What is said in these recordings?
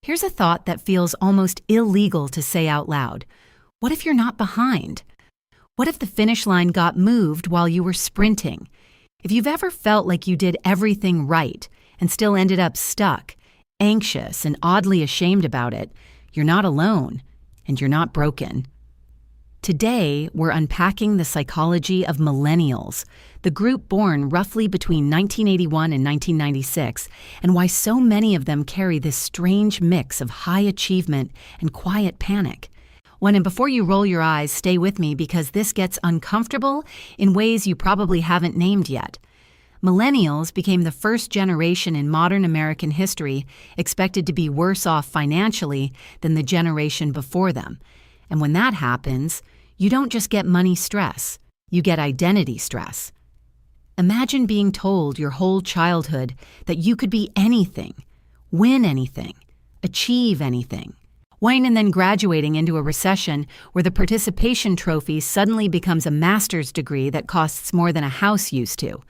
Here's a thought that feels almost illegal to say out loud. What if you're not behind? What if the finish line got moved while you were sprinting? If you've ever felt like you did everything right and still ended up stuck, anxious, and oddly ashamed about it, you're not alone, and you're not broken. Today, we're unpacking the psychology of millennials, the group born roughly between 1981 and 1996, and why so many of them carry this strange mix of high achievement and quiet panic. And before you roll your eyes, stay with me because this gets uncomfortable in ways you probably haven't named yet. Millennials became the first generation in modern American history expected to be worse off financially than the generation before them. And when that happens, you don't just get money stress, you get identity stress. Imagine being told your whole childhood that you could be anything, win anything, achieve anything. And then graduating into a recession where the participation trophy suddenly becomes a master's degree that costs more than a house used to.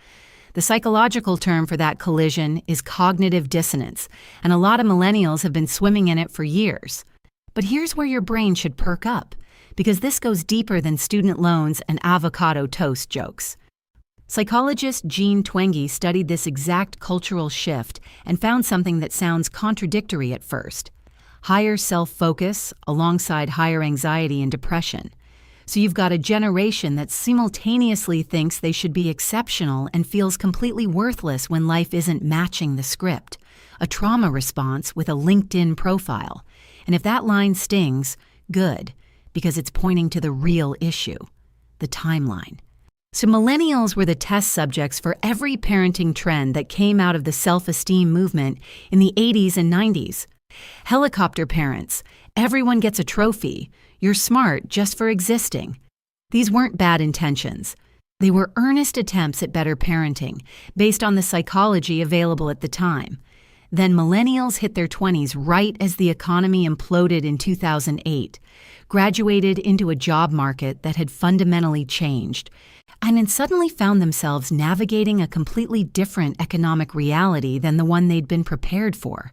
The psychological term for that collision is cognitive dissonance, and a lot of millennials have been swimming in it for years. But here's where your brain should perk up, because this goes deeper than student loans and avocado toast jokes. Psychologist Jean Twenge studied this exact cultural shift and found something that sounds contradictory at first. Higher self-focus alongside higher anxiety and depression. So you've got a generation that simultaneously thinks they should be exceptional and feels completely worthless when life isn't matching the script. A trauma response with a LinkedIn profile. And if that line stings, good, because it's pointing to the real issue, the timeline. So millennials were the test subjects for every parenting trend that came out of the self-esteem movement in the 80s and 90s. Helicopter parents, everyone gets a trophy, you're smart just for existing. These weren't bad intentions. They were earnest attempts at better parenting, based on the psychology available at the time. Then millennials hit their 20s right as the economy imploded in 2008, graduated into a job market that had fundamentally changed, and then suddenly found themselves navigating a completely different economic reality than the one they'd been prepared for.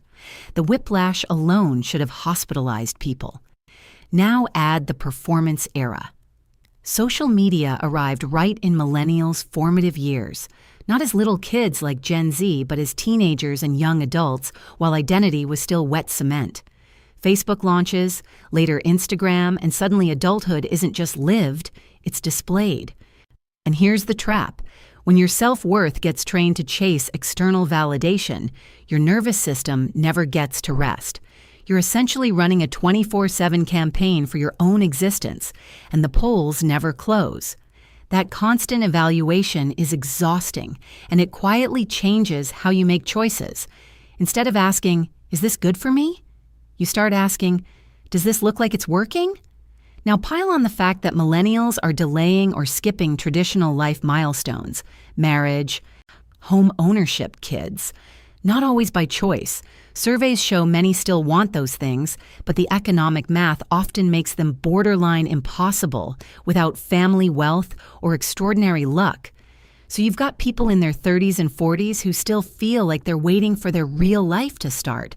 The whiplash alone should have hospitalized people. Now add the performance era. Social media arrived right in millennials' formative years, not as little kids like Gen Z, but as teenagers and young adults, while identity was still wet cement. Facebook launches, later Instagram, and suddenly adulthood isn't just lived, it's displayed. And here's the trap. When your self-worth gets trained to chase external validation, your nervous system never gets to rest. You're essentially running a 24/7 campaign for your own existence, and the polls never close. That constant evaluation is exhausting, and it quietly changes how you make choices. Instead of asking, "Is this good for me?" you start asking, "Does this look like it's working?" Now pile on the fact that millennials are delaying or skipping traditional life milestones, marriage, home ownership, kids. Not always by choice. Surveys show many still want those things, but the economic math often makes them borderline impossible without family wealth or extraordinary luck. So you've got people in their 30s and 40s who still feel like they're waiting for their real life to start.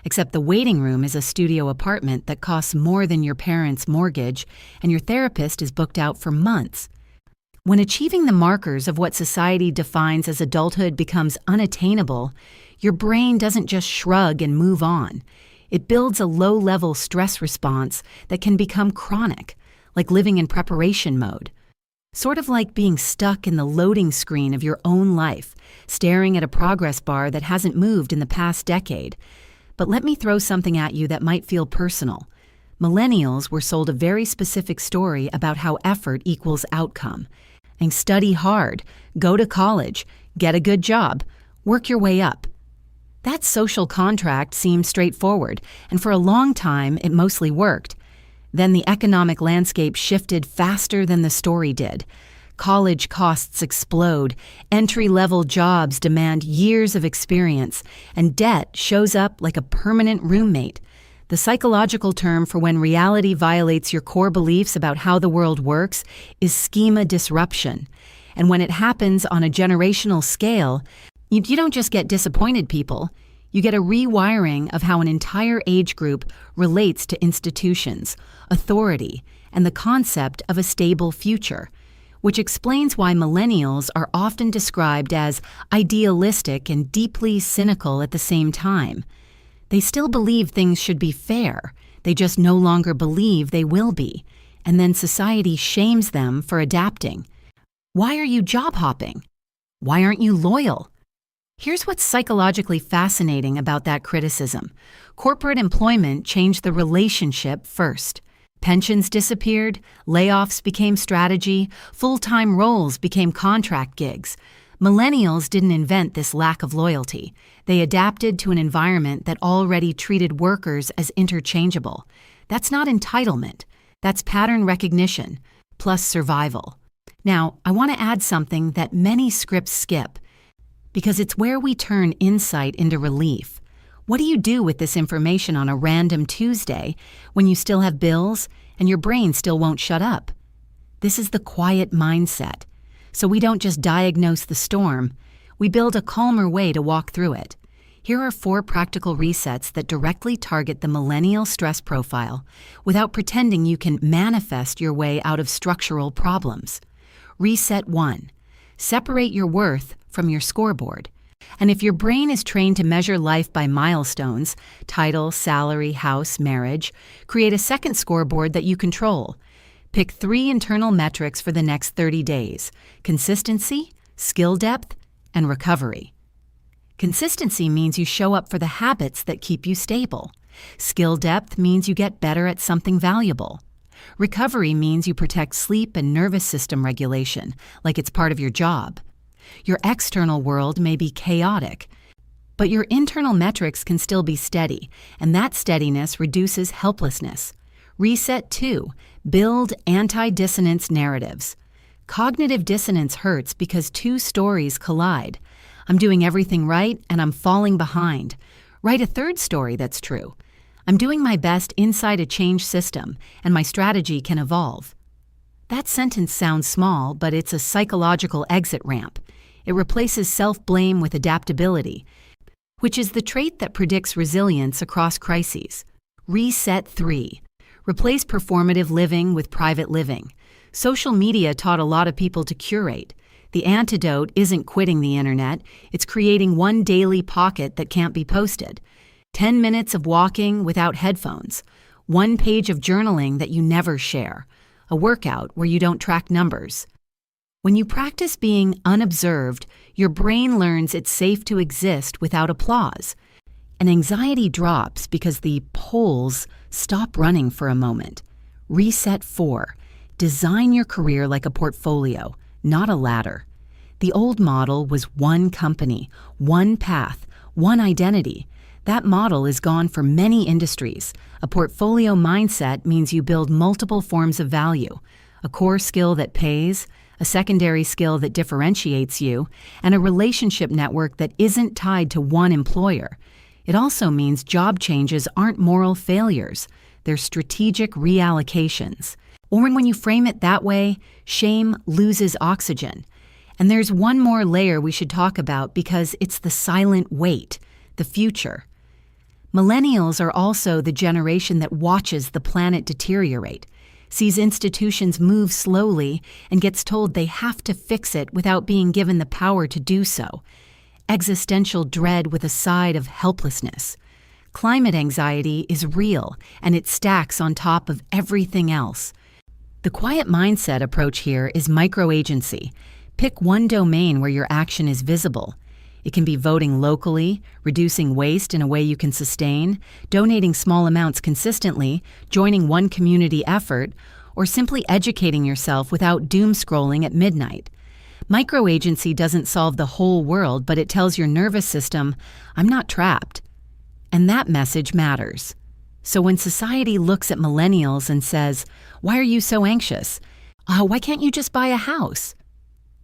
Except the waiting room is a studio apartment that costs more than your parents' mortgage, and your therapist is booked out for months. When achieving the markers of what society defines as adulthood becomes unattainable, your brain doesn't just shrug and move on. It builds a low-level stress response that can become chronic, like living in preparation mode. Sort of like being stuck in the loading screen of your own life, staring at a progress bar that hasn't moved in the past decade. But let me throw something at you that might feel personal. Millennials were sold a very specific story about how effort equals outcome. And study hard, go to college, get a good job, work your way up. That social contract seemed straightforward, and for a long time it mostly worked. Then the economic landscape shifted faster than the story did. College costs explode, entry-level jobs demand years of experience, and debt shows up like a permanent roommate. The psychological term for when reality violates your core beliefs about how the world works is schema disruption. And when it happens on a generational scale, you don't just get disappointed people, You get a rewiring of how an entire age group relates to institutions, authority, and the concept of a stable future, which explains why millennials are often described as idealistic and deeply cynical at the same time. They still believe things should be fair, they just no longer believe they will be, and then society shames them for adapting. Why are you job hopping? Why aren't you loyal? Here's what's psychologically fascinating about that criticism. Corporate employment changed the relationship first. Pensions disappeared, layoffs became strategy, full-time roles became contract gigs. Millennials didn't invent this lack of loyalty. They adapted to an environment that already treated workers as interchangeable. That's not entitlement. That's pattern recognition, plus survival. Now, I want to add something that many scripts skip, because it's where we turn insight into relief. What do you do with this information on a random Tuesday when you still have bills and your brain still won't shut up? This is the quiet mindset. So we don't just diagnose the storm, we build a calmer way to walk through it. Here are 4 practical resets that directly target the millennial stress profile without pretending you can manifest your way out of structural problems. Reset 1. Separate your worth from your scoreboard. And if your brain is trained to measure life by milestones, title, salary, house, marriage, create a second scoreboard that you control. Pick 3 internal metrics for the next 30 days: consistency, skill depth, and recovery. Consistency means you show up for the habits that keep you stable. Skill depth means you get better at something valuable. Recovery means you protect sleep and nervous system regulation, like it's part of your job. Your external world may be chaotic, but your internal metrics can still be steady, and that steadiness reduces helplessness. Reset 2. Build anti-dissonance narratives. Cognitive dissonance hurts because 2 stories collide. I'm doing everything right, and I'm falling behind. Write a 3rd story that's true. I'm doing my best inside a change system, and my strategy can evolve. That sentence sounds small, but it's a psychological exit ramp. It replaces self-blame with adaptability, which is the trait that predicts resilience across crises. Reset 3. Replace performative living with private living. Social media taught a lot of people to curate. The antidote isn't quitting the internet, it's creating one daily pocket that can't be posted. 10 minutes of walking without headphones. 1 page of journaling that you never share. A workout where you don't track numbers. When you practice being unobserved, your brain learns it's safe to exist without applause. And anxiety drops because the poles stop running for a moment. Reset 4. Design your career like a portfolio, not a ladder. The old model was one company, one path, one identity. That model is gone for many industries. A portfolio mindset means you build multiple forms of value: a core skill that pays, a secondary skill that differentiates you, and a relationship network that isn't tied to one employer. It also means job changes aren't moral failures, they're strategic reallocations. Or when you frame it that way, shame loses oxygen. And there's one more layer we should talk about because it's the silent weight, the future. Millennials are also the generation that watches the planet deteriorate, sees institutions move slowly, and gets told they have to fix it without being given the power to do so. Existential dread with a side of helplessness. Climate anxiety is real, and it stacks on top of everything else. The quiet mindset approach here is microagency. Pick one domain where your action is visible. It can be voting locally, reducing waste in a way you can sustain, donating small amounts consistently, joining one community effort, or simply educating yourself without doom scrolling at midnight. Microagency doesn't solve the whole world, but it tells your nervous system, I'm not trapped. And that message matters. So when society looks at millennials and says, why are you so anxious? Why can't you just buy a house?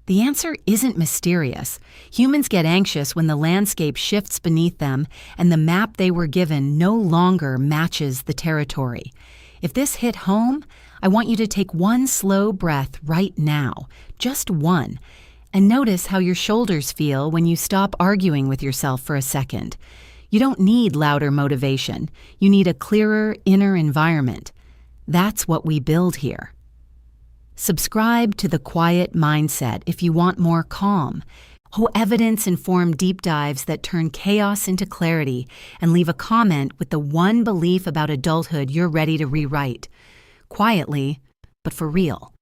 The answer isn't mysterious. Humans get anxious when the landscape shifts beneath them and the map they were given no longer matches the territory. If this hit home, I want you to take one slow breath right now, just one, and notice how your shoulders feel when you stop arguing with yourself for a second. You don't need louder motivation. You need a clearer inner environment. That's what we build here. Subscribe to the Quiet Mindset if you want more calm. Evidence-informed deep dives that turn chaos into clarity, and leave a comment with the one belief about adulthood you're ready to rewrite. Quietly, but for real.